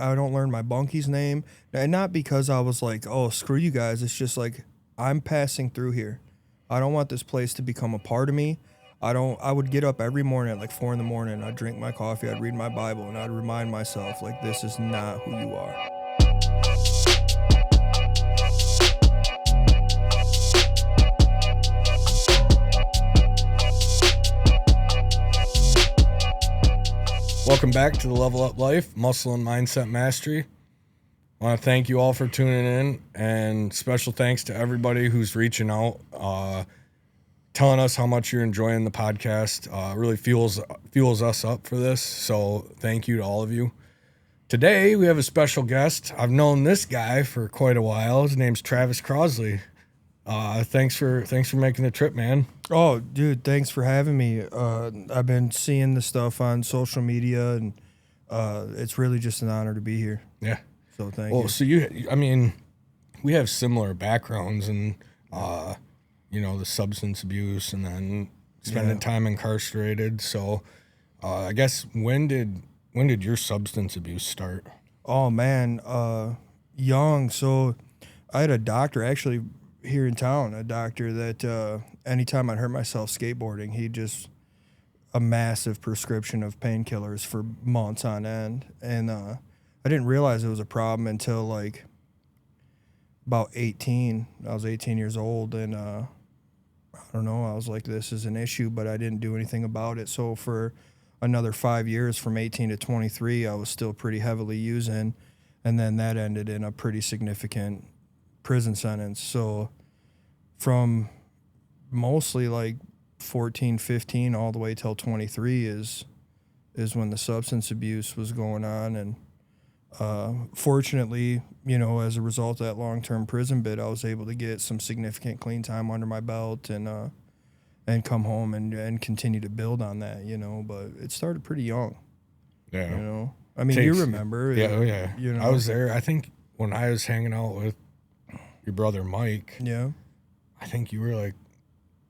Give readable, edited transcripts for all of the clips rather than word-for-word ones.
I don't learn my bunky's name, and not because I was like, oh, screw you guys. It's just like I'm passing through here. I don't want this place to become a part of me. I would get up every morning at like 4 a.m. I'd drink my coffee. I'd read my Bible, and I'd remind myself like this is not who you are. Welcome back to the Level Up Life, Muscle and Mindset Mastery. I want to thank you all for tuning in, and special thanks to everybody who's reaching out, telling us how much you're enjoying the podcast. Really fuels us up for this, so thank you to all of you. Today, we have a special guest. I've known this guy for quite a while. His name's Travis Crossley. Thanks for making the trip, man. Oh, dude, thanks for having me. I've been seeing the stuff on social media, and it's really just an honor to be here. Yeah. So thank you. So we have similar backgrounds and, the substance abuse and then spending time incarcerated. So, I guess when did your substance abuse start? Oh, man, young. So I had a doctor actually here in town, a doctor that anytime I'd hurt myself skateboarding, he just a massive prescription of painkillers for months on end. And I didn't realize it was a problem until like about 18. I was 18 years old, and I don't know, I was like, this is an issue, but I didn't do anything about it. So for another 5 years, from 18 to 23, I was still pretty heavily using, and then that ended in a pretty significant prison sentence. So from mostly like 14, 15 all the way till 23 is when the substance abuse was going on. And fortunately, as a result of that long-term prison bit, I was able to get some significant clean time under my belt and come home and continue to build on that, but it started pretty young. Yeah. I mean, you remember. Yeah. I was there. I think when I was hanging out with your brother Mike, I think you were like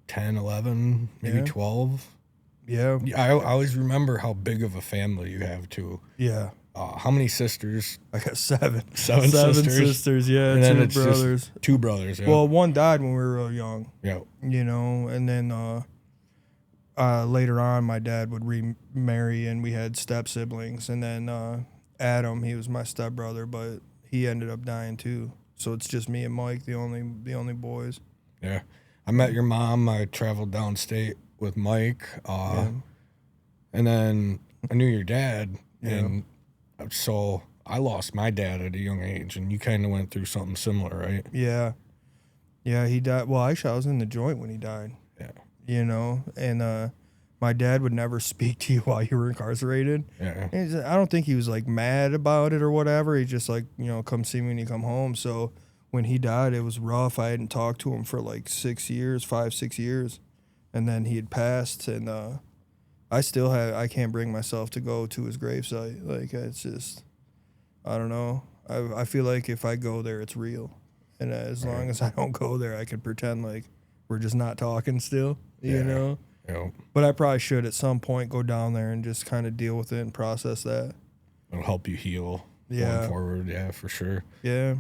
10, 11, maybe 12. Yeah. I always remember how big of a family you have too. Yeah. How many sisters? I got seven. Seven sisters, yeah. And then two brothers. Just two brothers, yeah. Well, one died when we were real young. Yeah. And then later on, my dad would remarry, and we had step siblings. And then Adam, he was my stepbrother, but he ended up dying too. So it's just me and Mike, the only boys. Yeah. I met your mom. I traveled downstate with Mike. And then I knew your dad. Yeah. And so I lost my dad at a young age, and you kind of went through something similar, right? Yeah. Yeah, he died. Well, actually, I was in the joint when he died. Yeah. And my dad would never speak to you while you were incarcerated. Yeah. I don't think he was like mad about it or whatever. He just like, come see me when you come home. So when he died, it was rough. I hadn't talked to him for like 6 years. And then he had passed, and I can't bring myself to go to his gravesite. Like, it's just, I don't know. I feel like if I go there, it's real. And as long as I don't go there, I can pretend like we're just not talking still, you know? Yeah. But I probably should at some point go down there and just kind of deal with it and process that. It'll help you heal going forward. Yeah, for sure. Yeah.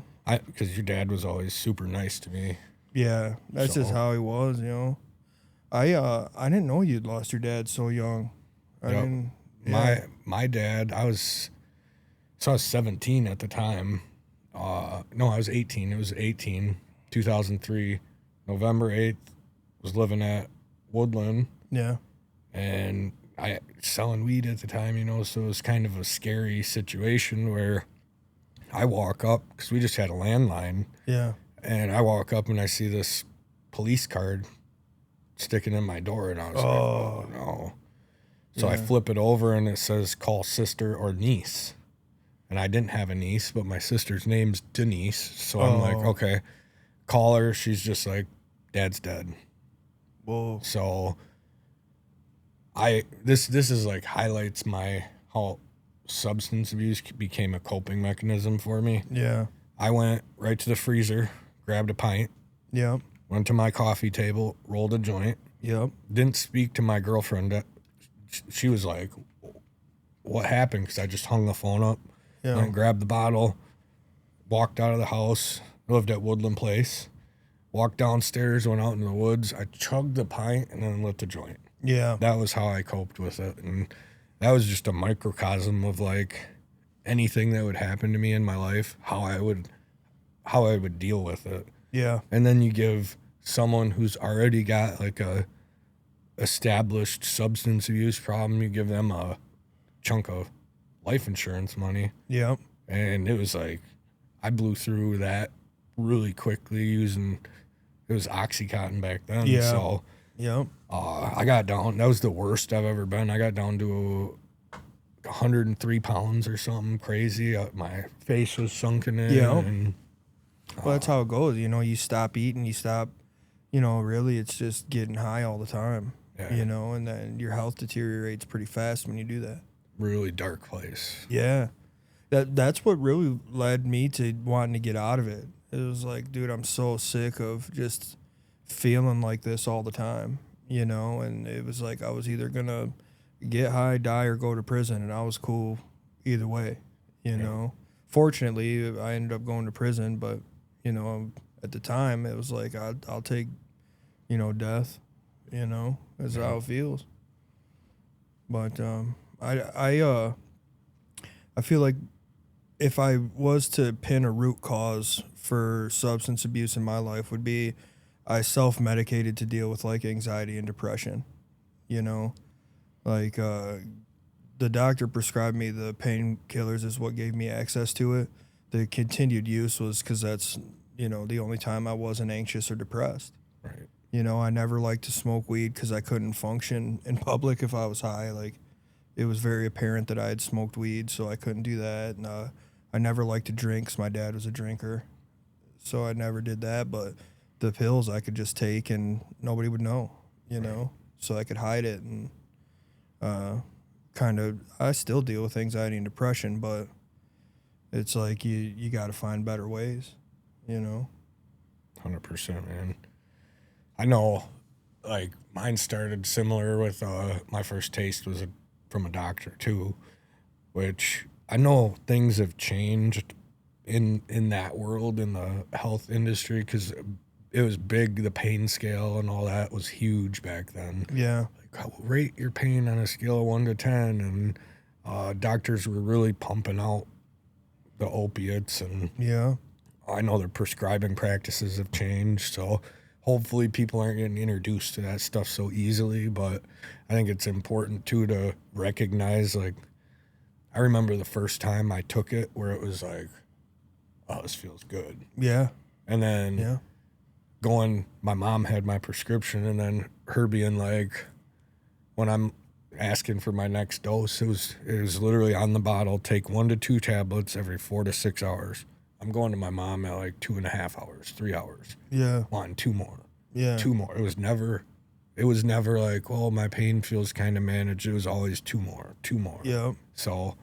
Because your dad was always super nice to me. Yeah, that's just how he was, I didn't know you'd lost your dad so young. My dad, I was 17 at the time. No, I was 18. It was 2003, November 8th. Was living at Woodland. Yeah. And I selling weed at the time, so it was kind of a scary situation where I walk up, because we just had a landline. Yeah. And I walk up and I see this police card sticking in my door, and I was like, oh no. So I flip it over, and it says call sister or niece. And I didn't have a niece, but my sister's name's Denise. So I'm like, okay, call her. She's just like, Dad's dead. Whoa. So this is like highlights how substance abuse became a coping mechanism for me. Yeah. I went right to the freezer, grabbed a pint. Yep. Went to my coffee table, rolled a joint. Yep. Didn't speak to my girlfriend. She was like, what happened? Because I just hung the phone up. Yeah. Went and grabbed the bottle, walked out of the house. I lived at Woodland Place. Walked downstairs, went out in the woods. I chugged the pint and then lit the joint. Yeah. That was how I coped with it. And that was just a microcosm of like anything that would happen to me in my life, how I would deal with it. Yeah. And then you give someone who's already got like a established substance abuse problem, you give them a chunk of life insurance money. Yeah. And it was like, I blew through that really quickly using, it was Oxycontin back then. Yeah. So Yeah. I got down, that was the worst I've ever been. I got down to 103 pounds or something crazy. My face was sunken in. Yeah. And, Well, that's how it goes. You know, you stop eating, you stop, really it's just getting high all the time, Yeah. and then your health deteriorates pretty fast when you do that. really dark place. Yeah. That's what really led me to wanting to get out of it. It was like, dude, I'm so sick of just feeling like this all the time, and it was like I was either going to get high, die, or go to prison, and I was cool either way, Fortunately, I ended up going to prison, but, at the time, it was like, I'll take, death, that's how it feels. But I feel like if I was to pin a root cause for substance abuse in my life would be I self-medicated to deal with like anxiety and depression, like the doctor prescribed me the painkillers is what gave me access to it. The continued use was because that's, the only time I wasn't anxious or depressed. Right. I never liked to smoke weed because I couldn't function in public if I was high. Like, it was very apparent that I had smoked weed, so I couldn't do that. And I never liked to drink because my dad was a drinker, so I never did that. But the pills I could just take and nobody would know, so I could hide it. And I still deal with anxiety and depression, but it's like you got to find better ways, 100%, man. I know, like, mine started similar with my first taste was from a doctor, too, which I know things have changed in that world, in the health industry, because it was big. The pain scale and all that was huge back then. Yeah. Like, rate your pain on a scale of 1 to 10, and doctors were really pumping out the opiates, and Yeah. I know their prescribing practices have changed, so hopefully people aren't getting introduced to that stuff so easily. But I think it's important too to recognize, like, I remember the first time I took it where it was like, oh, this feels good. Yeah. And then Yeah. my mom had my prescription, and then her being like, when I'm asking for my next dose, it was literally on the bottle, take 1 to 2 tablets every 4 to 6 hours. I'm going to my mom at like 2.5 hours, 3 hours. Yeah. Wanting 2 more. Yeah. 2 more. It was never like, oh, my pain feels kind of managed. It was always 2 more, 2 more. Yeah. So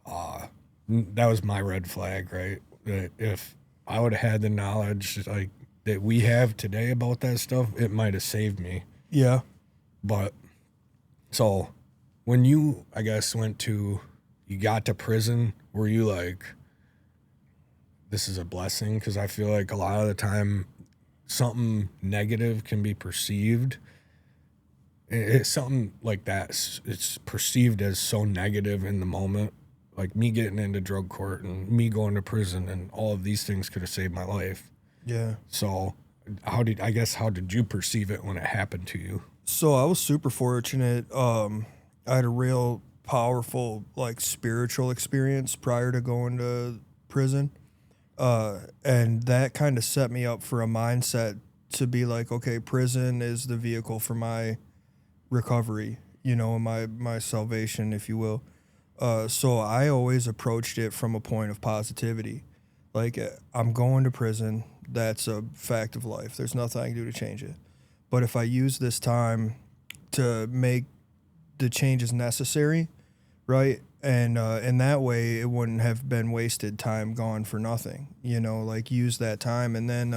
that was my red flag, right? That if I would have had the knowledge like that we have today about that stuff, it might have saved me. Yeah. But so when you, I guess, you got to prison, were you like, this is a blessing? Because I feel like a lot of the time something negative can be perceived. It's something like that. It's perceived as so negative in the moment. Like me getting into drug court and me going to prison and all of these things could have saved my life. Yeah. So how did you perceive it when it happened to you? So I was super fortunate. I had a real powerful, like, spiritual experience prior to going to prison. And that kind of set me up for a mindset to be like, okay, prison is the vehicle for my recovery, my salvation, if you will. So I always approached it from a point of positivity. Like, I'm going to prison. That's a fact of life. There's nothing I can do to change it. But if I use this time to make the changes necessary, right? And in that way, it wouldn't have been wasted time gone for nothing, like use that time. And then,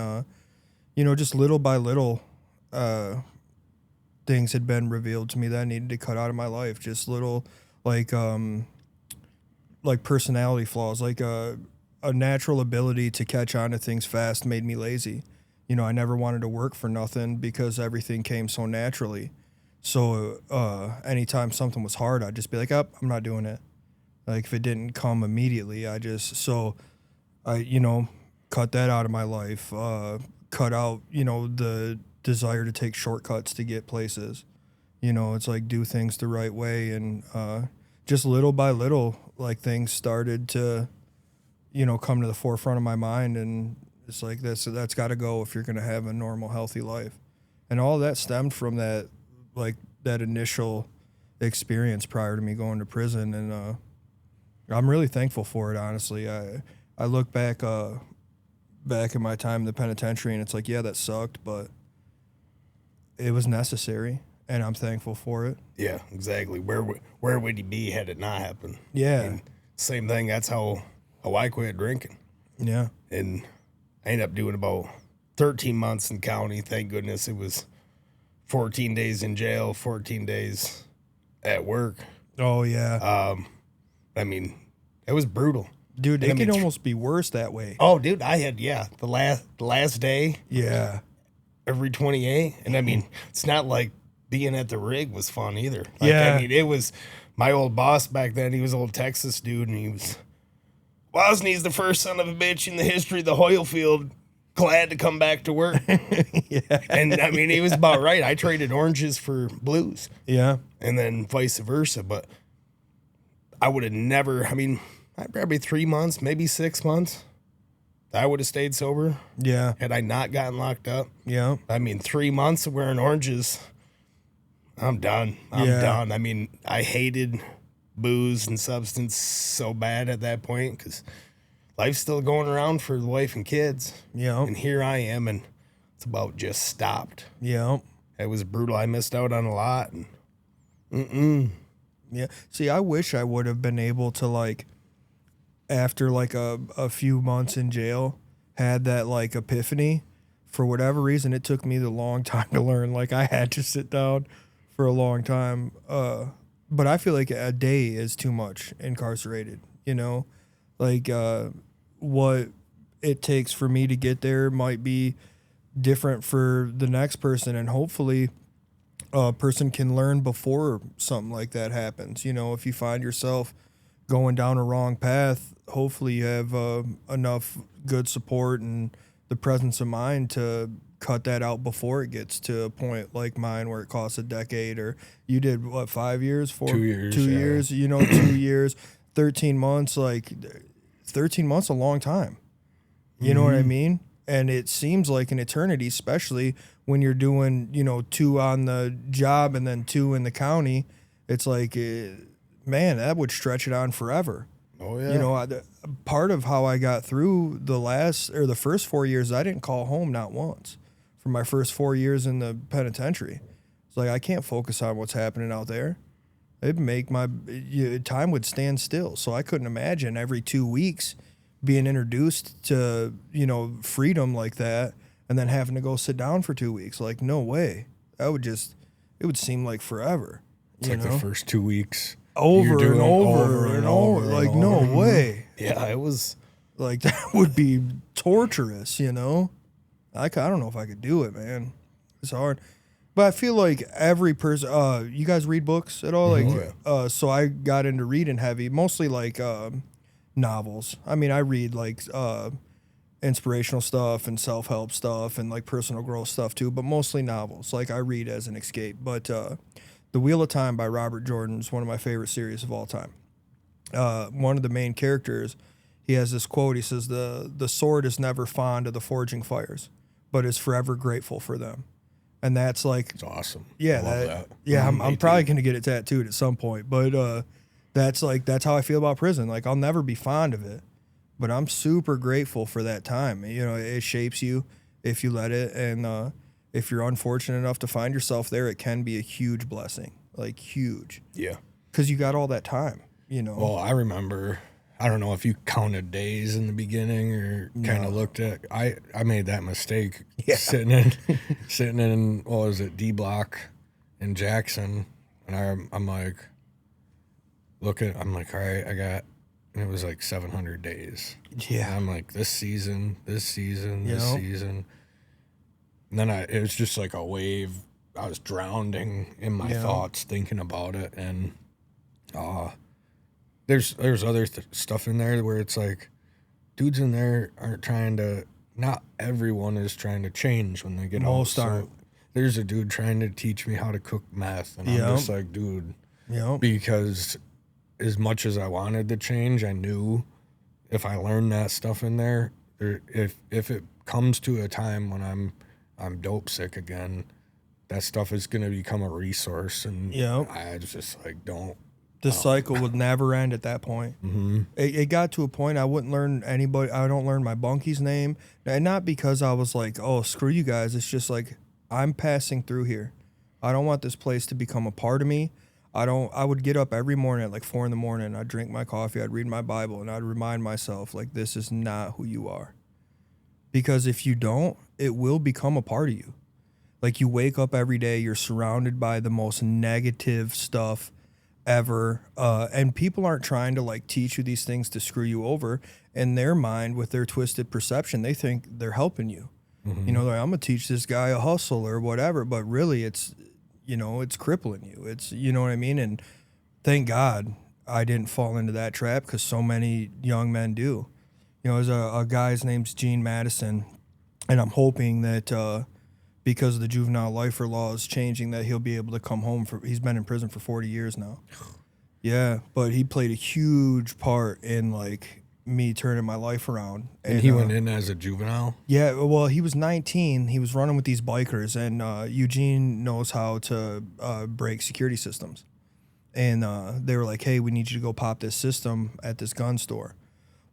just little by little, things had been revealed to me that I needed to cut out of my life. Just little, like, like personality flaws, like a natural ability to catch on to things fast made me lazy. You know, I never wanted to work for nothing because everything came so naturally. So anytime something was hard, I'd just be like, I'm not doing it. Like if it didn't come immediately, I cut that out of my life. Cut out, the desire to take shortcuts to get places. You know, it's like do things the right way, and just little by little, like things started to, come to the forefront of my mind, and it's like that's got to go if you're going to have a normal, healthy life, and all that stemmed from that, like that initial experience prior to me going to prison, and I'm really thankful for it. Honestly, I look back in my time in the penitentiary, and it's like, yeah, that sucked, but it was necessary. And I'm thankful for it. Yeah, exactly. Where would he be had it not happened? Yeah. And same thing. That's how I quit drinking. Yeah. And I ended up doing about 13 months in county. Thank goodness it was 14 days in jail, 14 days at work. Oh, yeah. I mean, it was brutal. Dude, it can almost be worse that way. Oh, dude, I had, the last day. Yeah. Every 28. And I mean, it's not like being at the rig was fun either. Yeah. I mean, it was my old boss back then. He was an old Texas dude, and he's the first son of a bitch in the history of the oil field. Glad to come back to work. Yeah. And I mean, he was about right. I traded oranges for blues. Yeah. And then vice versa. But I would have never, probably 3 months, maybe 6 months. I would have stayed sober. Yeah. Had I not gotten locked up. Yeah. 3 months of wearing oranges. I'm done. I'm done. I mean, I hated booze and substance so bad at that point because life's still going around for the wife and kids. Yeah. And here I am, and it's about just stopped. Yeah. It was brutal. I missed out on a lot. And Yeah. See, I wish I would have been able to, like, after, like, a few months in jail, had that, like, epiphany. For whatever reason, it took me the long time to learn. Like, I had to sit down for a long time. But I feel like a day is too much incarcerated, Like, what it takes for me to get there might be different for the next person, and hopefully a person can learn before something like that happens. If you find yourself going down a wrong path, hopefully you have enough good support and the presence of mind to cut that out before it gets to a point like mine where it costs a decade. Or you did what, 5 years? 2 years. 2 years, 2 years, 13 months, like 13 months, a long time. You know what I mean? And it seems like an eternity, especially when you're doing, 2 on the job and then 2 in the county. It's like, man, that would stretch it on forever. oh yeah. Part of how I got through the first 4 years, I didn't call home not once for my first 4 years in the penitentiary. It's like, I can't focus on what's happening out there. It'd make time would stand still. So I couldn't imagine every 2 weeks being introduced to, freedom like that and then having to go sit down for 2 weeks. Like, no way. It would seem like forever. It's like the first 2 weeks. Over and over. Like, no way. Yeah, it was. Like, that would be torturous, I don't know if I could do it, man. It's hard. But I feel like every person, you guys read books at all? Like, so I got into reading heavy, mostly like novels. I read like inspirational stuff and self-help stuff and like personal growth stuff too, but mostly novels. Like, I read as an escape. But The Wheel of Time by Robert Jordan is one of my favorite series of all time. One of the main characters, he has this quote. He says, the sword is never fond of the forging fires, but is forever grateful for them. And that's like, It's awesome. yeah, I love that. yeah, I'm probably going to get it tattooed at some point, but that's how I feel about prison. Like, I'll never be fond of it, but I'm super grateful for that time. It shapes you if you let it. And if you're unfortunate enough to find yourself there, it can be a huge blessing, like huge. Yeah. Because you got all that time, Well, I remember, I don't know if you counted days in the beginning or kind of looked at. I made that mistake sitting in what was it, D Block in Jackson, and I'm like, all right, I got and it was like 700 days. Yeah. And I'm like, this season. Yep. And then it was just like a wave. I was drowning in my thoughts thinking about it. And there's other stuff in there where it's like, dudes in there aren't trying to, not everyone is trying to change when they get out. Most aren't. There's a dude trying to teach me how to cook meth. And I'm just like, dude, because as much as I wanted to change, I knew if I learned that stuff in there, if it comes to a time when I'm dope sick again, that stuff is going to become a resource. And I was just like, don't. The cycle would never end at that point. Mm-hmm. It got to a point I wouldn't learn anybody. I don't learn my bunkie's name. And not because I was like, oh, screw you guys. It's just like, I'm passing through here. I don't want this place to become a part of me. I would get up every morning at like 4 a.m. I'd drink my coffee. I'd read my Bible and I'd remind myself like, this is not who you are. Because if you don't, it will become a part of you. Like you wake up every day, you're surrounded by the most negative stuff ever. And people aren't trying to like teach you these things to screw you over. In their mind, with their twisted perception, they think they're helping you. Mm-hmm. You know, like, I'm going to teach this guy a hustle or whatever. But really, it's, you know, it's crippling you. It's, you know what I mean? And thank God I didn't fall into that trap because so many young men do. You know, there's a guy's name's Gene Madison. And I'm hoping that because the juvenile lifer law is changing, that he'll be able to come home. He's been in prison for 40 years now. Yeah, but he played a huge part in, like, me turning my life around. And he went in as a juvenile? Yeah, well, he was 19. He was running with these bikers, and Eugene knows how to break security systems. And they were like, hey, we need you to go pop this system at this gun store.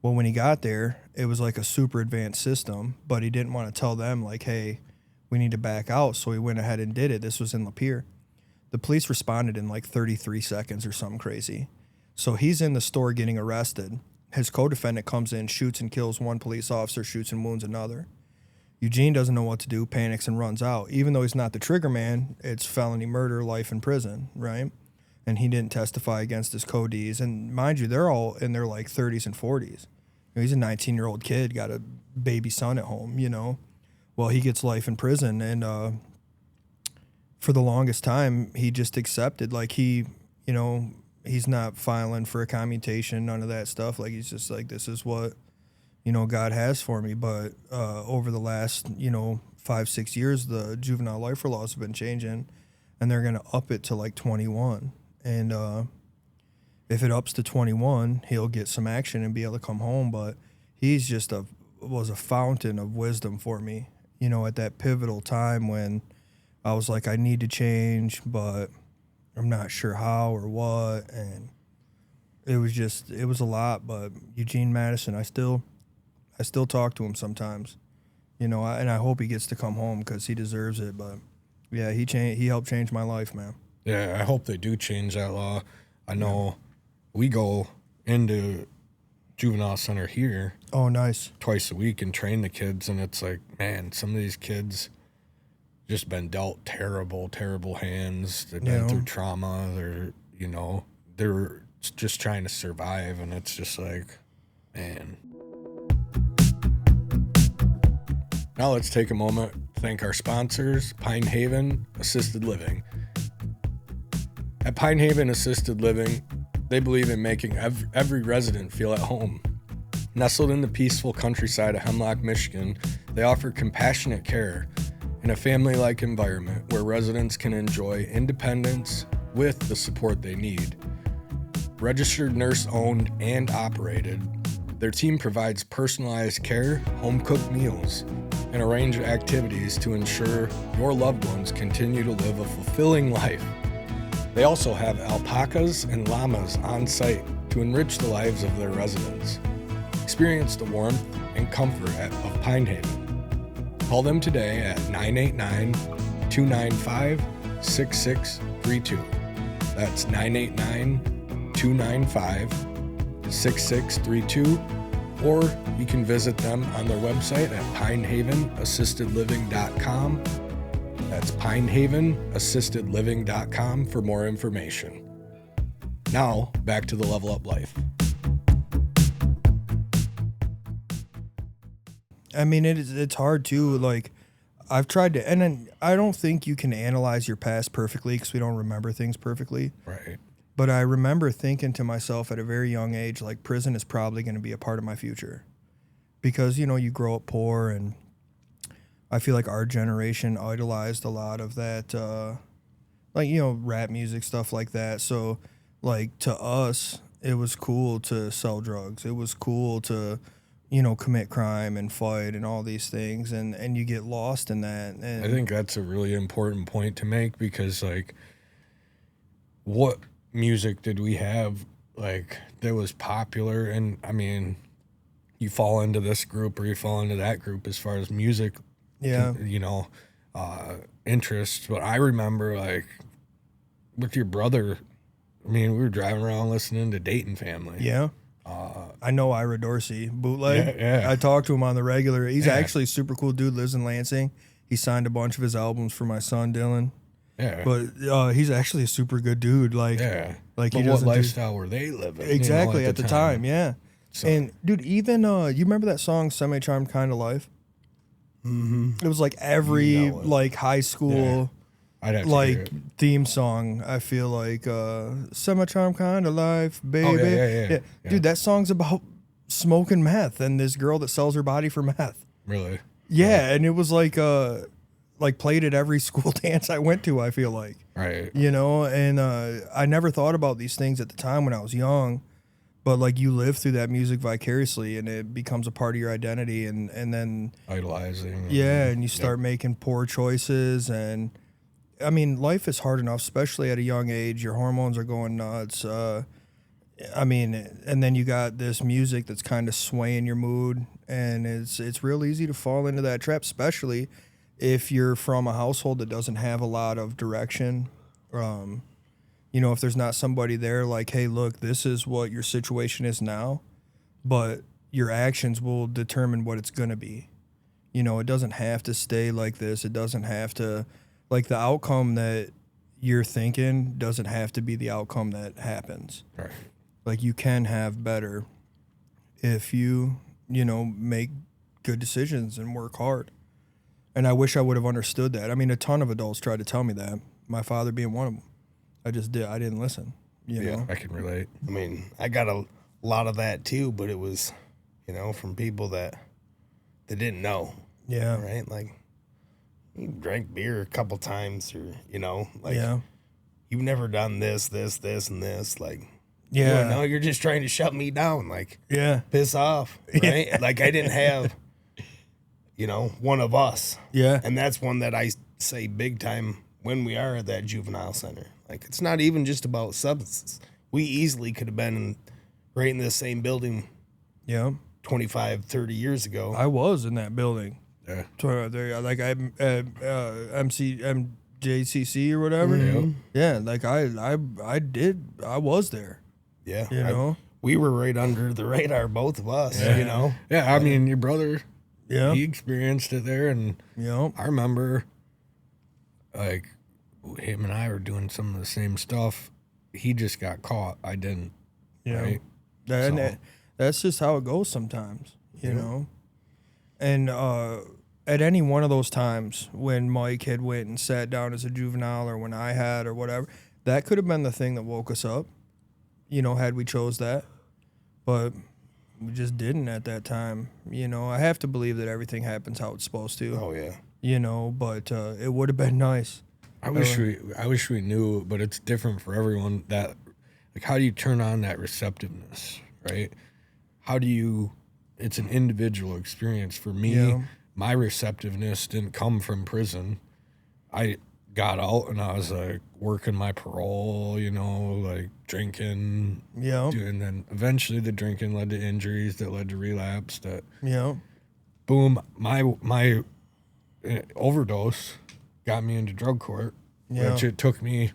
Well, when he got there, it was like a super advanced system, but he didn't want to tell them, like, hey, we need to back out. So he went ahead and did it. This was in Lapeer. The police responded in like 33 seconds or something crazy. So he's in the store getting arrested. His co-defendant comes in, shoots and kills one police officer, shoots and wounds another. Eugene doesn't know what to do, panics and runs out. Even though he's not the trigger man, it's felony murder, life in prison, right? And he didn't testify against his co-Ds. And mind you, they're all in their like 30s and 40s. You know, he's a 19-year-old kid, got a baby son at home, you know. Well, he gets life in prison, and for the longest time, he just accepted, like, he, you know, he's not filing for a commutation, none of that stuff. Like, he's just like, this is what, you know, God has for me. But over the last, you know, 5-6 years, the juvenile lifer laws have been changing, and they're going to up it to, like, 21. And if it ups to 21, he'll get some action and be able to come home. But he's just was a fountain of wisdom for me. You know, at that pivotal time when I was like, I need to change, but I'm not sure how or what. And it was a lot. But Eugene Madison, I still talk to him sometimes, you know, and I hope he gets to come home because he deserves it. But yeah, he helped change my life, man. Yeah, I hope they do change that law. I know we go into juvenile center here. Oh, nice. Twice a week and train the kids, and it's like, man, some of these kids just been dealt terrible, terrible hands. They've been through trauma. They're just trying to survive, and it's just like, man. Now let's take a moment to thank our sponsors, Pine Haven Assisted Living. At Pine Haven Assisted Living, they believe in making every resident feel at home. Nestled in the peaceful countryside of Hemlock, Michigan, they offer compassionate care in a family-like environment where residents can enjoy independence with the support they need. Registered nurse-owned and operated, their team provides personalized care, home-cooked meals, and a range of activities to ensure your loved ones continue to live a fulfilling life. They also have alpacas and llamas on site to enrich the lives of their residents. Experience the warmth and comfort of Pine Haven. Call them today at 989-295-6632. That's 989-295-6632. Or you can visit them on their website at pinehavenassistedliving.com. That's pinehavenassistedliving.com for more information. Now, back to the Level Up Life. I mean, it's hard too. Like, I've tried to, and then I don't think you can analyze your past perfectly because we don't remember things perfectly. Right. But I remember thinking to myself at a very young age, like, prison is probably going to be a part of my future. Because, you know, you grow up poor, and I feel like our generation idolized a lot of that, like, you know, rap music, stuff like that. So, like, to us, it was cool to sell drugs. It was cool to, you know, commit crime and fight and all these things, and you get lost in that. And I think that's a really important point to make because, like, what music did we have, like, that was popular? And, I mean, you fall into this group or you fall into that group as far as music, yeah, you know, interests. But I remember, like, with your brother, I mean, we were driving around listening to Dayton Family. yeah. I know Ira Dorsey, bootleg. Yeah. I talk to him on the regular. He's Yeah. actually a super cool dude, lives in Lansing. He signed a bunch of his albums for my son, Dylan. Yeah. But he's actually a super good dude. Like, Yeah. like But he what doesn't do- lifestyle were they living? Exactly, you know, at the time, yeah. So, And dude, even you remember that song "Semi-Charmed Kind of Life"? Mm-hmm. It was like every You know it. like high school I'd have to hear like it. theme song. I feel like "Semi-Charmed Kind of Life," baby. Oh, yeah. Dude, that song's about smoking meth and this girl that sells her body for meth. Really? Yeah, and it was like played at every school dance I went to. I feel like. Right. You know, and I never thought about these things at the time when I was young, but like you live through that music vicariously and it becomes a part of your identity, and then Idolizing. yeah, and you start making poor choices. And I mean, life is hard enough, especially at a young age. Your hormones are going nuts. I mean, and then you got this music that's kind of swaying your mood, and it's real easy to fall into that trap, especially if you're from a household that doesn't have a lot of direction. You know, if there's not somebody there like, hey, look, this is what your situation is now, but your actions will determine what it's going to be. You know, it doesn't have to stay like this. It doesn't have to, like, the outcome that you're thinking doesn't have to be the outcome that happens. Right. Like, you can have better if you know, make good decisions and work hard. And I wish I would have understood that. I mean, a ton of adults tried to tell me that, my father being one of them. I didn't listen, you know? I can relate. I mean, I got a lot of that too, but it was, you know, from people that didn't know. Yeah. Right? Like, you drank beer a couple times, or, you know, like, Yeah. you've never done this, and this. Like, Yeah. no, you're just trying to shut me down. Like, Yeah. piss off. Right? Like, I didn't have, you know, one of us. Yeah. And that's one that I say big time when we are at that juvenile center. Like, it's not even just about substances. We easily could have been right in the same building Yeah. 25, 30 years ago. I was in that building. Yeah. Like I MJCC or whatever. Yep. Yeah, like I was there. Yeah. You know? We were right under the radar, both of us, you know? Yeah, I mean, your brother, Yeah. he experienced it there, and Yeah. I remember, like, him and I were doing some of the same stuff. He just got caught. I didn't. Yeah. Right? That's just how it goes sometimes, you know? And at any one of those times when Mike had went and sat down as a juvenile, or when I had, or whatever, that could have been the thing that woke us up, you know, had we chose that. But we just didn't at that time. You know, I have to believe that everything happens how it's supposed to. Oh, yeah. You know, but it would have been nice. I wish we knew, but it's different for everyone. That, like, how do you turn on that receptiveness, right? How do you? It's an individual experience. For me, Yeah. my receptiveness didn't come from prison. I got out and I was like working my parole, you know, like drinking, Yeah. and then eventually the drinking led to injuries that led to relapse. That Yeah. boom, my overdose got me into drug court, Yeah. which it took me.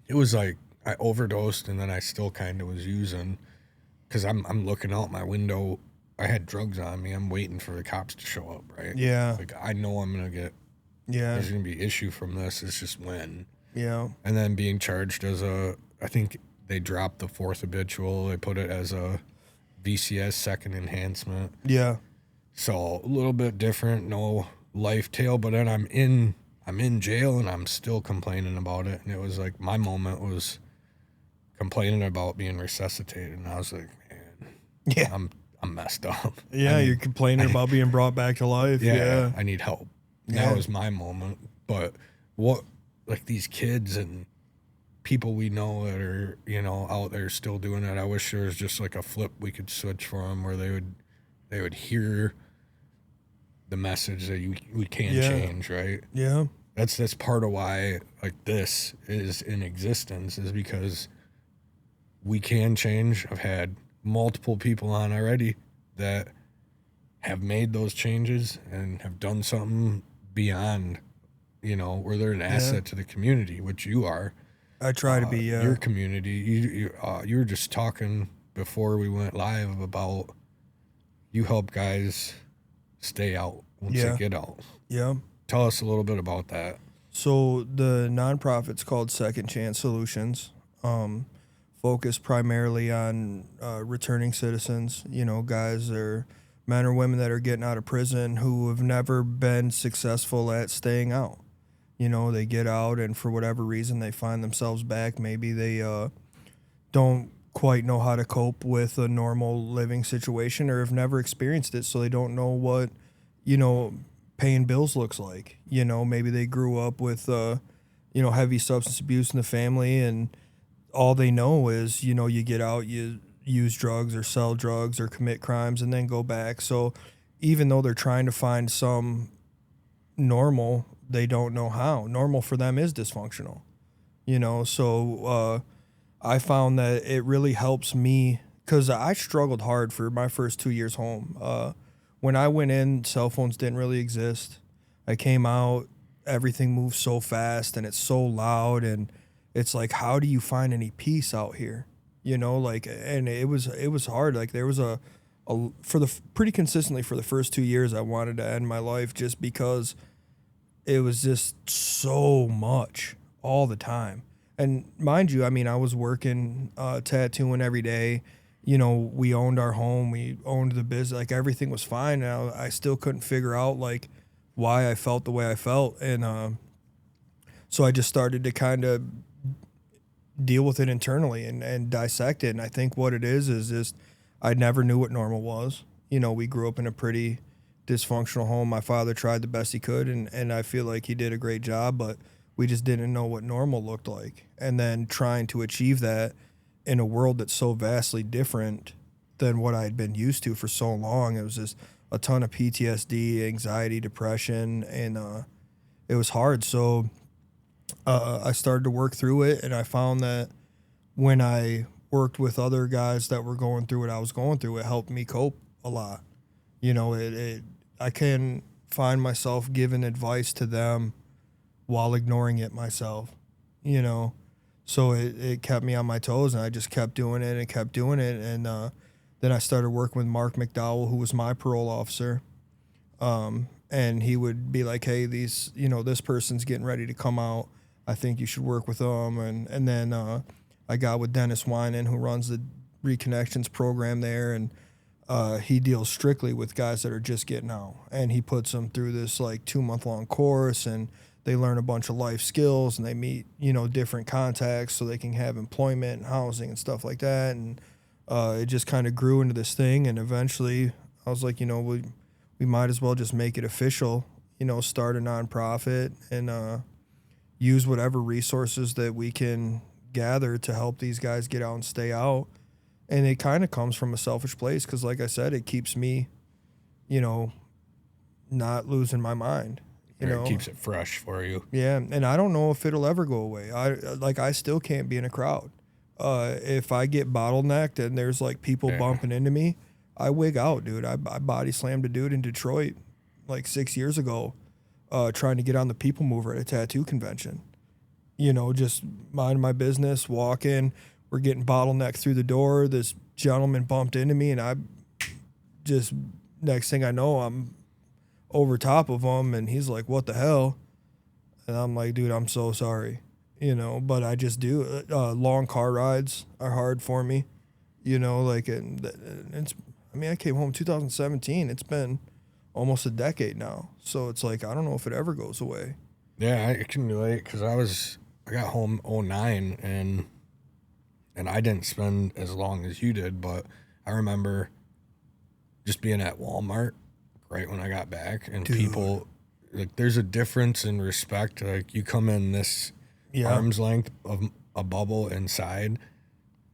It was like I overdosed and then I still kind of was using, because I'm looking out my window. I had drugs on me. I'm waiting for the cops to show up, right? Yeah. Like, I know I'm gonna get. Yeah. There's gonna be issue from this. It's just when. Yeah. And then being charged as I think they dropped the fourth habitual. They put it as a VCS second enhancement. Yeah. So a little bit different, no life tale, but then I'm in jail and I'm still complaining about it. And it was like my moment was complaining about being resuscitated, and I was like, man, Yeah. I'm messed up. Yeah, you're complaining about being brought back to life. Yeah. I need help. Yeah. That was my moment. But what, like these kids and people we know that are, you know, out there still doing it, I wish there was just like a flip we could switch for them where they would hear the message that we can change, right? Yeah. That's part of why like this is in existence, is because we can change. I've had multiple people on already that have made those changes and have done something beyond, you know, where they're an asset to the community, which you are. I try to be, Your community. You were just talking before we went live about you help guys stay out once they get out. Yeah. Tell us a little bit about that. So the nonprofit's called Second Chance Solutions. Focus primarily on returning citizens, you know, guys or men or women that are getting out of prison who have never been successful at staying out. You know, they get out and for whatever reason they find themselves back. Maybe they don't quite know how to cope with a normal living situation or have never experienced it, so they don't know what, you know, paying bills looks like. You know, maybe they grew up with, you know, heavy substance abuse in the family, and all they know is, you know, you get out, you use drugs or sell drugs or commit crimes and then go back. So even though they're trying to find some normal, they don't know how. Normal for them is dysfunctional, you know? So I found that it really helps me because I struggled hard for my first 2 years home. When I went in, cell phones didn't really exist. I came out, everything moves so fast and it's so loud, and it's like, how do you find any peace out here? You know, like, and it was hard. Like there was pretty consistently for the first 2 years, I wanted to end my life just because it was just so much all the time. And mind you, I mean, I was working, tattooing every day. You know, we owned our home, we owned the business, like everything was fine. And I still couldn't figure out like why I felt the way I felt. And so I just started to kind of deal with it internally and dissect it. And I think what it is just I never knew what normal was. You know, we grew up in a pretty dysfunctional home. My father tried the best he could, and I feel like he did a great job, but we just didn't know what normal looked like. And then trying to achieve that in a world that's so vastly different than what I had been used to for so long. It was just a ton of PTSD, anxiety, depression, and it was hard. So I started to work through it, and I found that when I worked with other guys that were going through what I was going through, it helped me cope a lot. You know, I can find myself giving advice to them while ignoring it myself, you know. So it kept me on my toes, and I just kept doing it and kept doing it. And then I started working with Mark McDowell, who was my parole officer. And he would be like, hey, these, you know, this person's getting ready to come out. I think you should work with them. And then I got with Dennis Winan, who runs the Reconnections program there. And he deals strictly with guys that are just getting out. And he puts them through this like 2-month-long course, and they learn a bunch of life skills, and they meet, you know, different contacts so they can have employment and housing and stuff like that. And it just kind of grew into this thing. And eventually I was like, you know, we might as well just make it official, you know, start a nonprofit and use whatever resources that we can gather to help these guys get out and stay out. And it kind of comes from a selfish place because, like I said, it keeps me, you know, not losing my mind. You know, it keeps it fresh for you. Yeah, and I don't know if it'll ever go away. I still can't be in a crowd. If I get bottlenecked and there's like people bumping into me, I wig out, dude. I body slammed a dude in Detroit like 6 years ago, trying to get on the people mover at a tattoo convention. You know, just mind my business, walking. We're getting bottlenecked through the door. This gentleman bumped into me, and I just, next thing I know, I'm over top of him, and he's like, what the hell? And I'm like, dude, I'm so sorry, you know, but I just do. Long car rides are hard for me, you know, like, it's, I mean, I came home 2017. It's been almost a decade now. So it's like, I don't know if it ever goes away. Yeah, I can relate because I got home 09 and I didn't spend as long as you did, but I remember just being at Walmart right when I got back and people, like, there's a difference in respect. Like, you come in this arm's length of a bubble inside,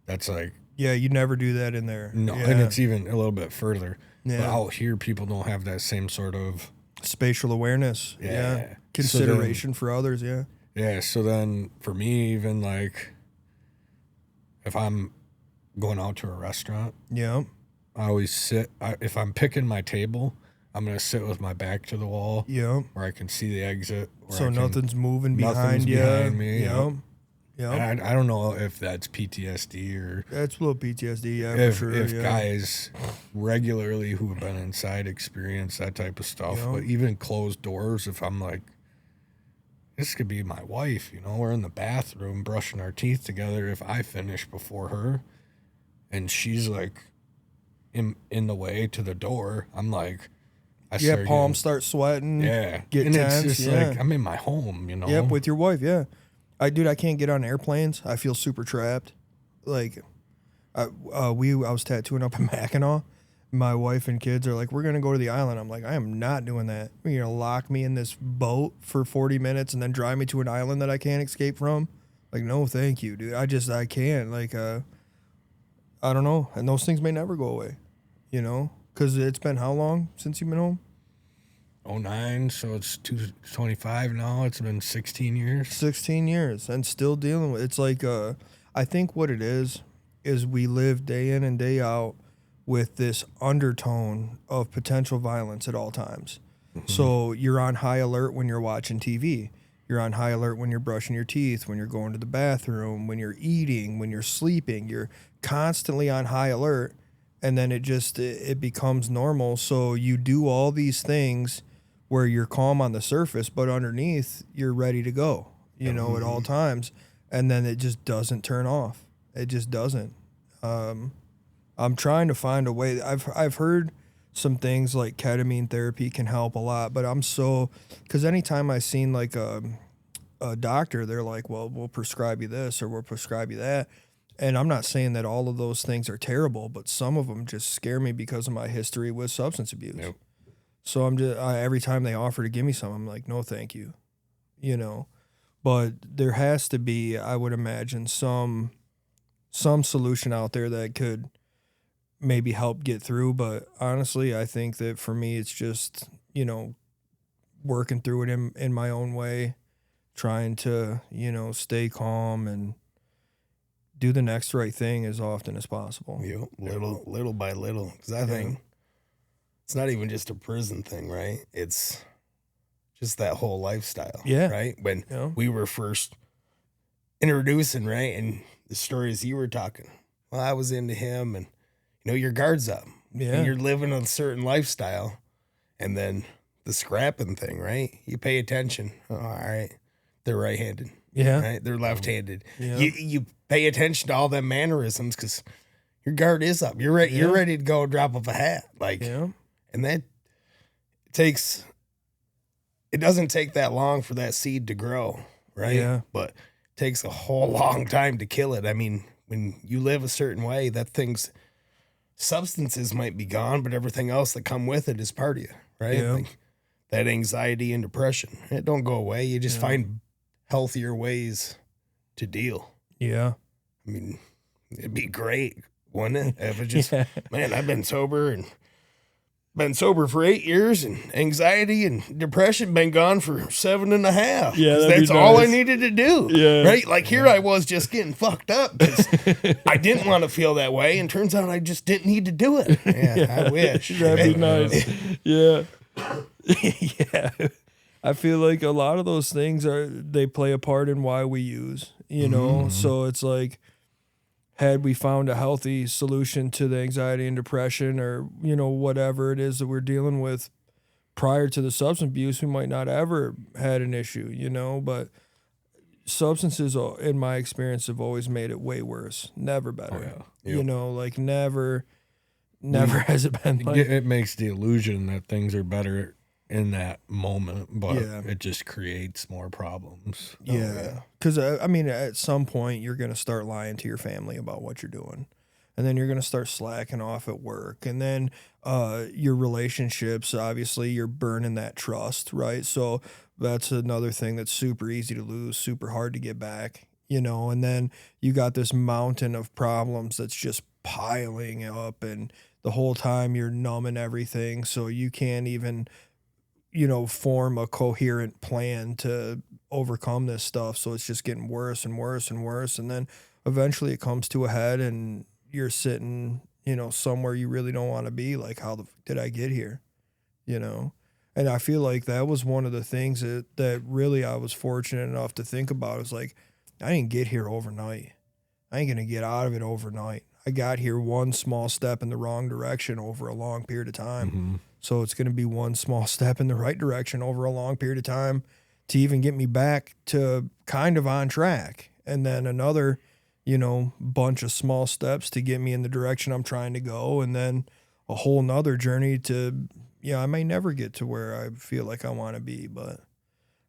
that's like, yeah, you never do that in there. No, yeah. and it's even a little bit further. Yeah. But out here, people don't have that same sort of spatial awareness. Yeah. Consideration for others. Yeah. Yeah. So then for me, even like if I'm going out to a restaurant, yeah, I always sit. If I'm picking my table, I'm going to sit with my back to the wall. Yeah. Where I can see the exit. So nothing's moving behind you. Behind me. Yeah. Yeah. I don't know if that's PTSD or. That's a little PTSD, yeah, if, for sure. If yeah. guys regularly who have been inside experience that type of stuff, but even closed doors, if I'm like, this could be my wife, we're in the bathroom brushing our teeth together. If I finish before her and she's like in the way to the door, I'm like, palms start sweating. Yeah. Get and tense. It's just like, I'm in my home, Yep, with your wife, yeah. I can't get on airplanes. I feel super trapped. Like, I was tattooing up in Mackinac. My wife and kids are like, we're going to go to the island. I'm like, I am not doing that. You're going to lock me in this boat for 40 minutes and then drive me to an island that I can't escape from? Like, no, thank you, dude. I can't. Like, I don't know. And those things may never go away, Because it's been how long since you've been home? 09, so it's 25 now. It's been 16 years. 16 years and still dealing with it's like I think what it is we live day in and day out with this undertone of potential violence at all times. Mm-hmm. So you're on high alert when you're watching TV. You're on high alert when you're brushing your teeth, when you're going to the bathroom, when you're eating, when you're sleeping. You're constantly on high alert, and then it becomes normal. So you do all these things where you're calm on the surface, but underneath you're ready to go, at all times. And then it just doesn't turn off. It just doesn't. I'm trying to find a way. I've heard some things like ketamine therapy can help a lot, but because anytime I seen like a doctor, they're like, well, we'll prescribe you this or we'll prescribe you that. And I'm not saying that all of those things are terrible, but some of them just scare me because of my history with substance abuse. Yep. So every time they offer to give me some, I'm like, no, thank you, But there has to be, I would imagine, some solution out there that could maybe help get through. But honestly, I think that for me, it's just, working through it in my own way, trying to, stay calm and do the next right thing as often as possible. Yep. Little by little. Because I think it's not even just a prison thing, right? It's just that whole lifestyle. Yeah. Right? When we were first introducing, right? And the stories you were talking, well, I was into him and, your guard's up. Yeah. And you're living a certain lifestyle. And then the scrapping thing, right? You pay attention. Oh, all right. They're right-handed. Yeah. Right? They're left-handed. Yeah. You pay attention to all them mannerisms because your guard is up. You're ready. You're ready to go drop off a hat. And that it doesn't take that long for that seed to grow, right? Yeah. But it takes a whole long time to kill it. I mean, when you live a certain way, substances might be gone, but everything else that come with it is part of you, right? Yeah. Like that anxiety and depression, it don't go away. You just find healthier ways to deal. Yeah. I mean, it'd be great, wouldn't it? If it just, man, I've been sober for 8 years, and anxiety and depression been gone for 7.5. Yeah, that's all I needed to do. Yeah. Right? Like here I was just getting fucked up because I didn't want to feel that way, and turns out I just didn't need to do it. Yeah. I wish. That'd be nice. Yeah. Yeah. I feel like a lot of those things they play a part in why we use, So it's like, had we found a healthy solution to the anxiety and depression or, whatever it is that we're dealing with prior to the substance abuse, we might not ever had an issue, but substances, in my experience, have always made it way worse, never better. Oh, yeah. Yep. Never Never has it been like it makes the illusion that things are better in that moment, but Yeah. it just creates more problems. Yeah. Because, I mean, at some point, you're going to start lying to your family about what you're doing. And then you're going to start slacking off at work. And then your relationships, obviously, you're burning that trust, right? So that's another thing that's super easy to lose, super hard to get back, And then you got this mountain of problems that's just piling up. And the whole time you're numbing everything. So you can't even form a coherent plan to overcome this stuff. So it's just getting worse and worse and worse. And then eventually it comes to a head and you're sitting, somewhere you really don't want to be. Like, how the fuck did I get here? And I feel like that was one of the things that really I was fortunate enough to think about. It was like, I didn't get here overnight. I ain't going to get out of it overnight. I got here one small step in the wrong direction over a long period of time. Mm-hmm. So it's going to be one small step in the right direction over a long period of time to even get me back to kind of on track. And then another, bunch of small steps to get me in the direction I'm trying to go. And then a whole nother journey to, I may never get to where I feel like I want to be, but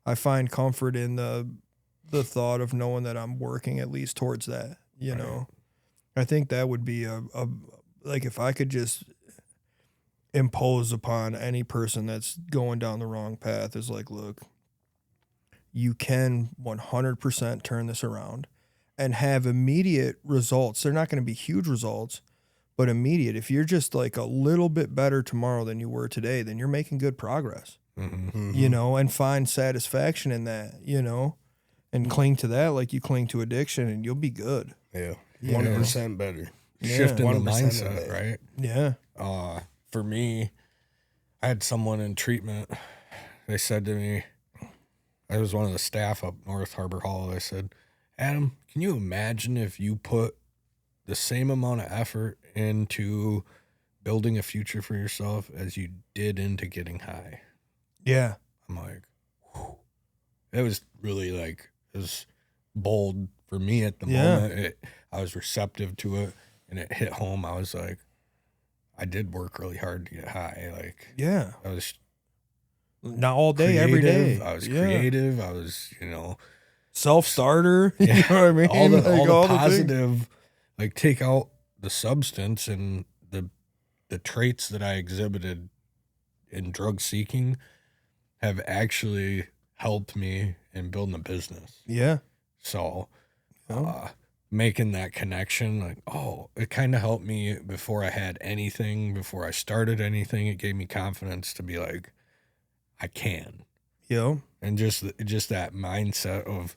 I find comfort in the thought of knowing that I'm working at least towards that, know. I think that would be like if I could just impose upon any person that's going down the wrong path is like, look, you can 100% turn this around and have immediate results. They're not going to be huge results, but immediate. If you're just like a little bit better tomorrow than you were today, then you're making good progress, and find satisfaction in that, and cling to that like you cling to addiction and you'll be good. Yeah. 1% better. Shifting the 1% mindset, right? Yeah. For me, I had someone in treatment. They said to me, I was one of the staff up North Harbor Hall. They said, Adam, can you imagine if you put the same amount of effort into building a future for yourself as you did into getting high? Yeah. I'm like, whew. It was really like, it was bold for me at the moment. I was receptive to it and it hit home. I was like, I did work really hard to get high. Like, yeah. I was not all day, creative. every day. I was creative. I was, self-starter. Yeah. You know what I mean? All the things. positive, like take out the substance and the traits that I exhibited in drug seeking have actually helped me in building a business. Yeah. So, making that connection, like, it kind of helped me before I had anything, before I started anything. It gave me confidence to be like, I can. Yeah. And just that mindset of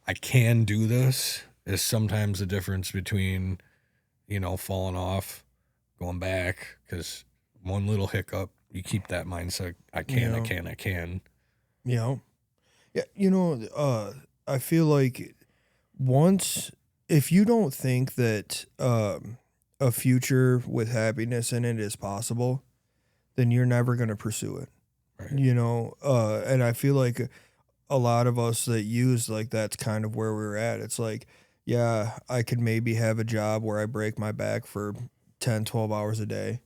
I can do this is sometimes the difference between, falling off, going back, because one little hiccup, you keep that mindset. I can. Yeah. Yeah. I feel like if you don't think that a future with happiness in it is possible, then you're never going to pursue it. Right. And I feel like a lot of us that use like that's kind of where we're at. It's like, yeah, I could maybe have a job where I break my back for 10, 12 hours a day,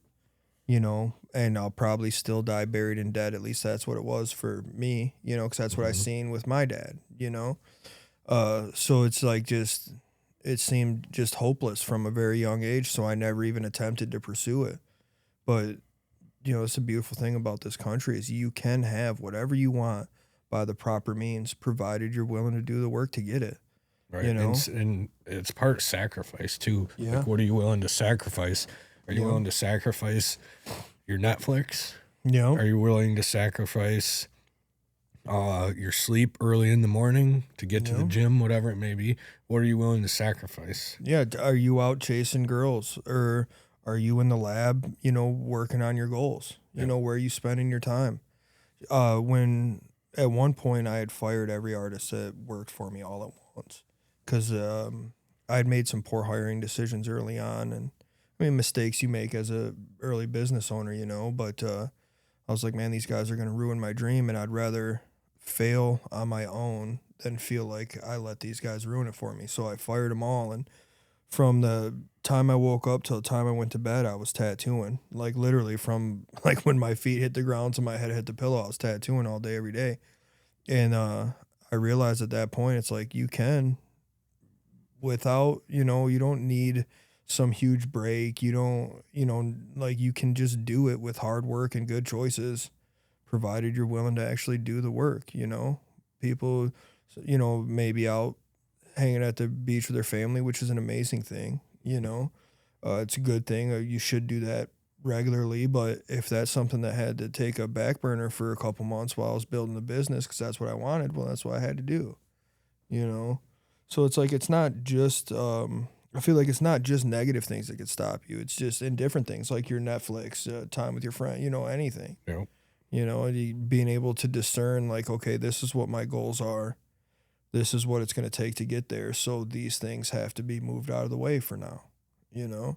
and I'll probably still die buried in debt. At least that's what it was for me, because that's what I seen with my dad, So it's like it seemed just hopeless from a very young age. So I never even attempted to pursue it. But, it's a beautiful thing about this country is you can have whatever you want by the proper means, provided you're willing to do the work to get it. Right. And it's part sacrifice too. Yeah. Like, what are you willing to sacrifice? Are you willing to sacrifice your Netflix? Yeah. Are you willing to sacrifice your sleep early in the morning to get to the gym, whatever it may be? What are you willing to sacrifice? Yeah. Are you out chasing girls, or are you in the lab, working on your goals? Where are you spending your time? When at one point I had fired every artist that worked for me all at once because I had made some poor hiring decisions early on, and I mean mistakes you make as a early business owner, But I was like, man, these guys are going to ruin my dream, and I'd rather fail on my own than feel like I let these guys ruin it for me. So I fired them all, and from the time I woke up till the time I went to bed, I was tattooing. Like literally from like when my feet hit the ground to my head hit the pillow, I was tattooing all day, every day. And I realized at that point, it's like you can, without, you know, you don't need some huge break. You don't, you know, like you can just do it with hard work and good choices, provided you're willing to actually do the work, you know. People, you know, maybe out hanging at the beach with their family, which is an amazing thing, you know. It's a good thing. You should do that regularly. But if that's something that had to take a back burner for a couple months while I was building the business because that's what I wanted, well, that's what I had to do, you know. So it's like it's not just I feel like it's not just negative things that could stop you. It's just indifferent things like your Netflix time with your friend, you know, anything. Yep. You know, being able to discern like, okay, this is what my goals are. This is what it's going to take to get there. So these things have to be moved out of the way for now, you know.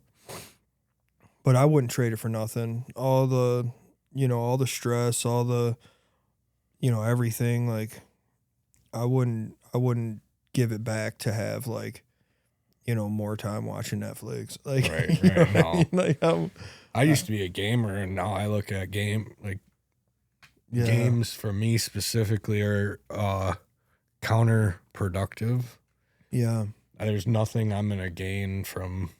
But I wouldn't trade it for nothing. All the, you know, all the stress, all the, you know, everything. Like, I wouldn't give it back to have like, you know, more time watching Netflix. Like, Right, you know right. what I mean? Like, I used to be a gamer, and now I look at yeah, games for me specifically are counterproductive. yeah, There's nothing I'm gonna gain from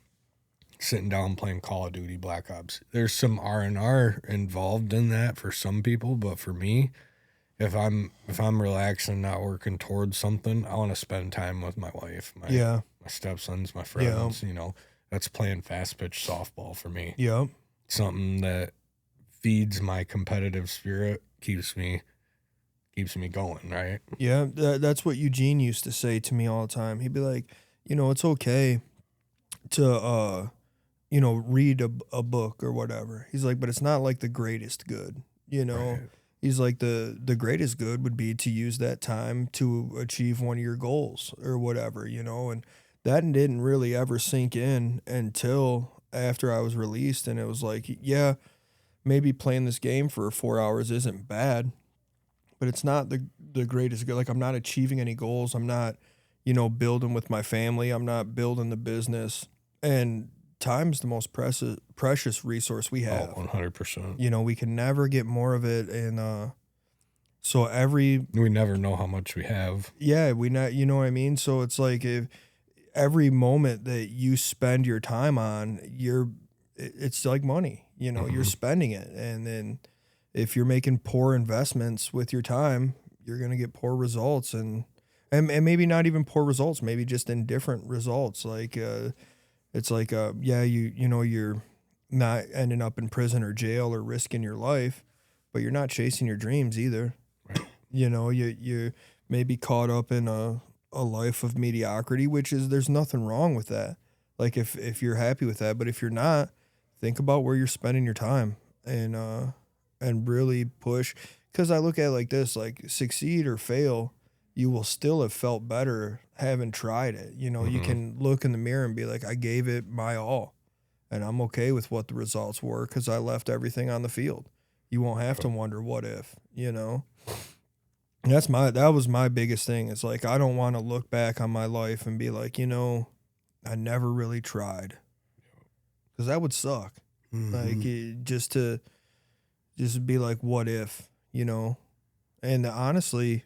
sitting down playing Call of Duty Black Ops. There's some R&R involved in that for some people, but for me, if I'm relaxing, not working towards something, I want to spend time with my wife, yeah, my stepsons, my friends. You know, that's playing fast pitch softball for me. yeah, Something that feeds my competitive spirit, keeps me going, right? yeah. That's what Eugene used to say to me all the time. He'd be like, you know, it's okay to you know, read a book or whatever. He's like, but it's not like the greatest good, you know. Right. He's like the greatest good would be to use that time to achieve one of your goals or whatever, you know. And that didn't really ever sink in until after I was released, and it was like, yeah, maybe playing this game for 4 hours isn't bad, but it's not the greatest good. Like, I'm not achieving any goals. I'm not, you know, building with my family. I'm not building the business. And time's the most precious resource we have. 100%. You know, we can never get more of it. And so We never know how much we have. yeah, we not, you know what I mean? So it's like if every moment that you spend your time on, it's like money, you know, you're spending it. And then if you're making poor investments with your time, you're going to get poor results and maybe not even poor results, maybe just indifferent results. Like, it's like, yeah, you know, you're not ending up in prison or jail or risking your life, but you're not chasing your dreams either. Right. You know, you may be caught up in a life of mediocrity, which is, there's nothing wrong with that. Like if you're happy with that, but if you're not, think about where you're spending your time and really push. Because I look at it like this, like succeed or fail, you will still have felt better having tried it. You know, you can look in the mirror and be like, I gave it my all and I'm okay with what the results were because I left everything on the field. You won't have to wonder what if, you know. And that was my biggest thing. It's like, I don't want to look back on my life and be like, you know, I never really tried. Because that would suck. Like, just be like, what if, you know? And honestly,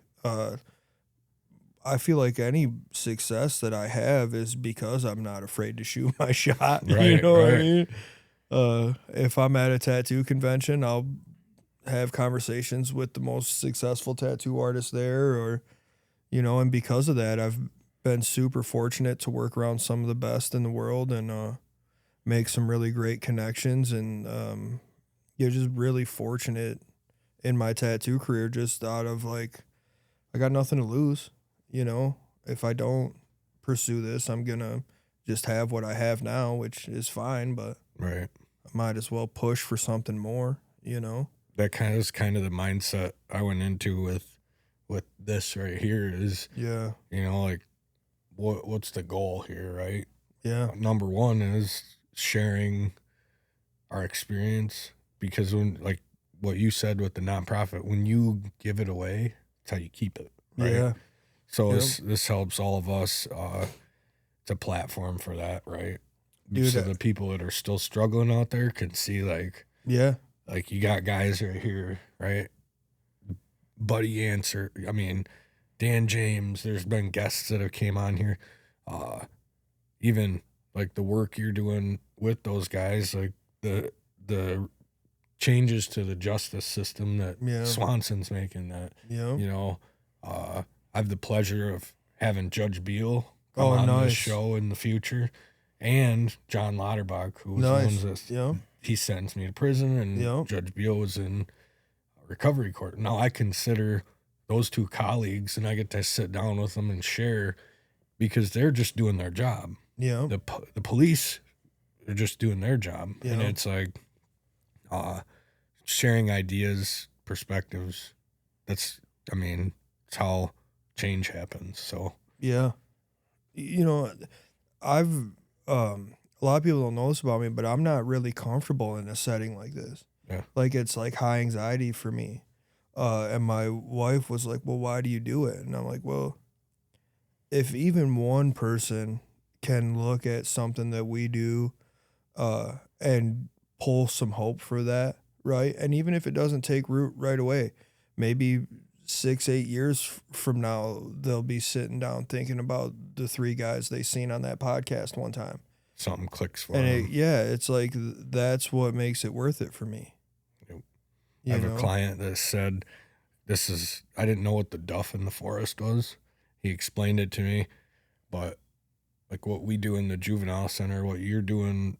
I feel like any success that I have is because I'm not afraid to shoot my shot. Right, You know what I right. mean? If I'm at a tattoo convention, I'll have conversations with the most successful tattoo artists there, or, you know, and because of that, I've been super fortunate to work around some of the best in the world and make some really great connections. And you're just really fortunate in my tattoo career, just out of like, I got nothing to lose. You know, if I don't pursue this, I'm going to just have what I have now, which is fine, but Right. I might as well push for something more, you know? That is kind of the mindset I went into with this right here is, Yeah. you know, like what's the goal here, right? Yeah. Number one is sharing our experience, because when, like what you said with the nonprofit, when you give it away, it's how you keep it, right? Yeah. So Yep. this helps all of us it's a platform for that, right? Dude, so the people that are still struggling out there can see, like, yeah, like you got guys right here, right? Buddy Answer, I mean, Dan James, there's been guests that have came on here. Even like the work you're doing with those guys, like the changes to the justice system that Yeah. Swanson's making, that, you know, I have the pleasure of having Judge Beal come on this show in the future, and John Lauterbach, who owns this. He sentenced me to prison, and Judge Beal was in recovery court. Now I consider those two colleagues, and I get to sit down with them and share, because they're just doing their job. The police are just doing their job, and it's like sharing ideas, perspectives. It's how change happens. So you know, I've a lot of people don't know this about me, but I'm not really comfortable in a setting like this. Like, it's like high anxiety for me. And my wife was like, well, why do you do it? And I'm like, well, if even one person can look at something that we do and pull some hope for that, right? And even if it doesn't take root right away, maybe 6-8 years from now, they'll be sitting down thinking about the 3 guys they seen on that podcast one time. Something clicks for them. And it's like, that's what makes it worth it for me. I have a client that said, I didn't know what the duff in the forest was. He explained it to me, but like what we do in the juvenile center, what you're doing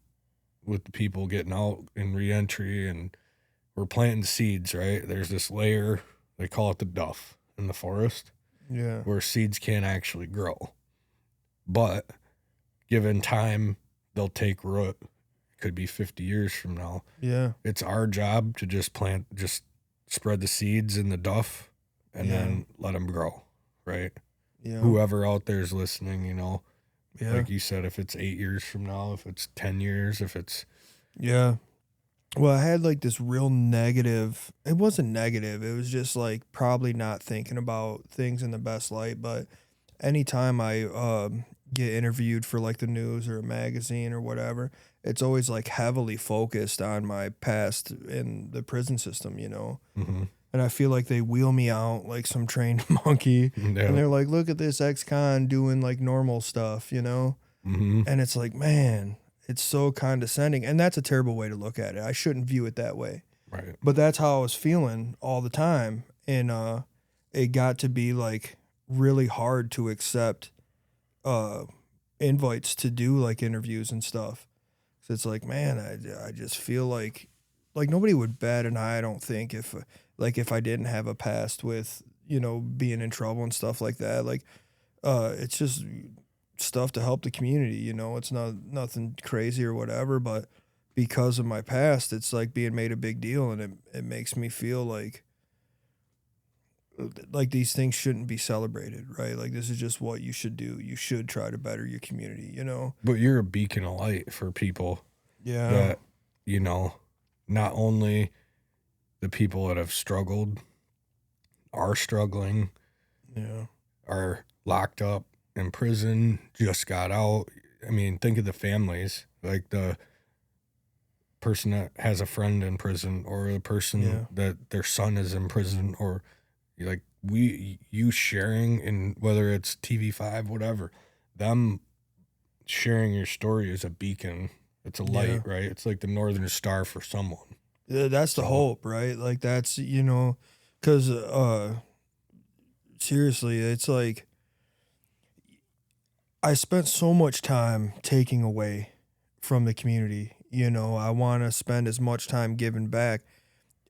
with the people getting out in reentry, and we're planting seeds, right? There's this layer, they call it the duff in the forest, where seeds can't actually grow. But given time, they'll take root. It could be 50 years from now. It's our job to just spread the seeds in the duff and then let them grow, right? Whoever out there is listening, like you said, if it's 8 years from now, if it's 10 years, if it's... Well, I had like this real negative, it wasn't negative, it was just like probably not thinking about things in the best light. But anytime I get interviewed for like the news or a magazine or whatever, it's always like heavily focused on my past in the prison system, Mm-hmm. And I feel like they wheel me out like some trained monkey. And they're like, look at this ex-con doing like normal stuff, Mm-hmm. And it's like, man, it's so condescending. And that's a terrible way to look at it. I shouldn't view it that way. Right. But that's how I was feeling all the time. And it got to be like really hard to accept invites to do like interviews and stuff. So it's like, man, I just feel like nobody would bat an eye, I don't think, if I didn't have a past with, being in trouble and stuff like that. Like, it's just stuff to help the community, it's nothing crazy or whatever, but because of my past, it's like being made a big deal, and it makes me feel like these things shouldn't be celebrated, right? Like, this is just what you should do. You should try to better your community, But you're a beacon of light for people. That, not only the people that have struggled, are struggling, are locked up in prison, just got out. I mean, think of the families, like the person that has a friend in prison, or the person that their son is in prison, or like you sharing, and whether it's TV5, whatever, them sharing your story is a beacon. It's a light, right? It's like the Northern Star for someone. That's the hope, right? Like, that's, because seriously, it's like I spent so much time taking away from the community. I want to spend as much time giving back.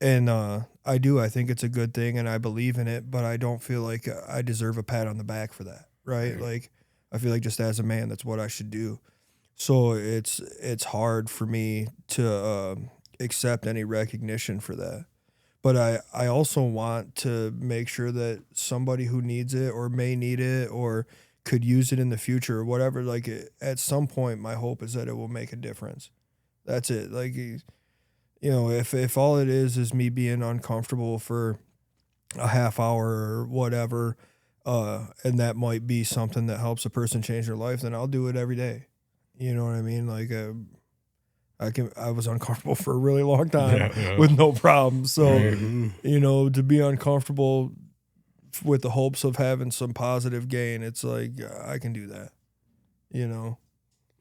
And I do. I think it's a good thing, and I believe in it, but I don't feel like I deserve a pat on the back for that, right? Like, I feel like just as a man, that's what I should do. So it's hard for me to accept any recognition for that. But I also want to make sure that somebody who needs it or may need it or could use it in the future or whatever, like, at some point, my hope is that it will make a difference. That's it. Like, if all it is me being uncomfortable for a half hour or whatever, and that might be something that helps a person change their life, then I'll do it every day. You know what I mean? Like, I was uncomfortable for a really long time with no problem. So, you know, to be uncomfortable with the hopes of having some positive gain, it's like, I can do that, you know?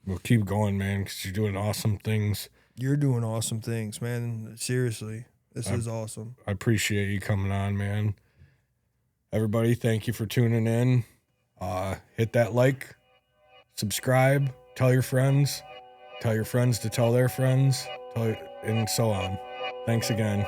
Well, keep going, man, because you're doing awesome things. You're doing awesome things, man. Seriously, this is awesome. I appreciate you coming on, man. Everybody, thank you for tuning in. Hit that like, subscribe, tell your friends to tell their friends, and so on. Thanks again.